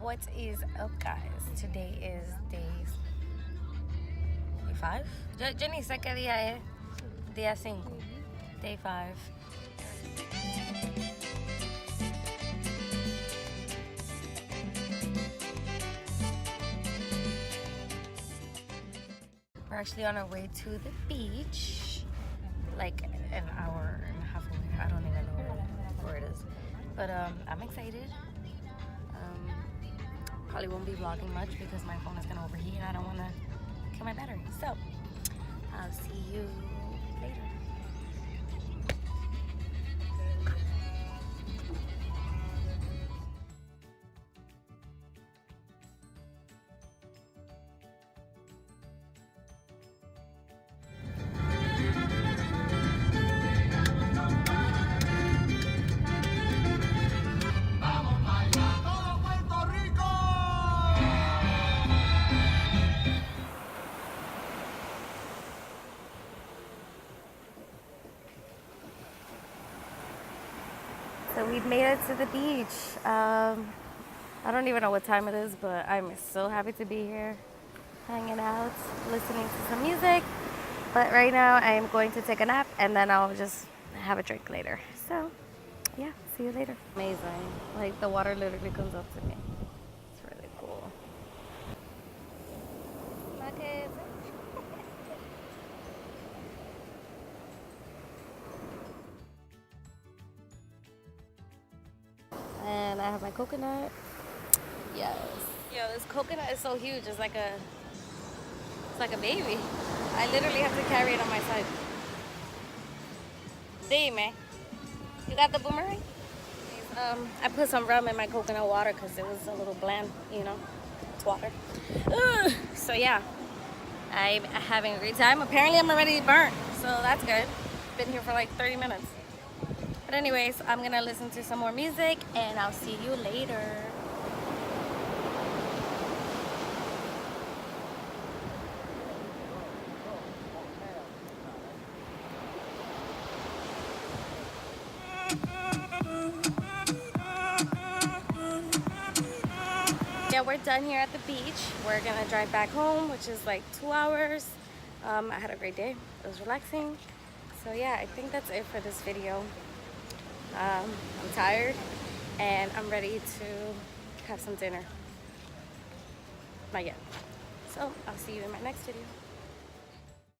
What is up, guys? Today is day 5. Yo ni sé qué día es. Día 5. Day 5. We're actually on our way to the beach. Like an hour and a half away. I don't even know where it is. But I'm excited. Probably won't be vlogging much because my phone is gonna overheat and I don't wanna kill my battery. So I'll see you later. So we've made it to the beach. I don't even know what time it is, but I'm so happy to be here, hanging out, listening to some music. But right now I'm going to take a nap and then I'll just have a drink later. So yeah, see you later. Amazing. Like the water literally comes up to me. It's really cool. My kids. And I have my coconut. Yes. Yo, this coconut is so huge. It's like a baby. I literally have to carry it on my side. Dime. You got the boomerang? I put some rum in my coconut water because it was a little bland, you know. It's water. Ugh. So yeah, I'm having a great time. Apparently I'm already burnt, so that's good. Been here for like 30 minutes. But anyways, I'm gonna listen to some more music and I'll see you later. Yeah, we're done here at the beach. We're gonna drive back home, which is like 2 hours. I had a great day. It was relaxing. So yeah, I think that's it for this video. I'm tired and I'm ready to have some dinner. Not yet. So I'll see you in my next video.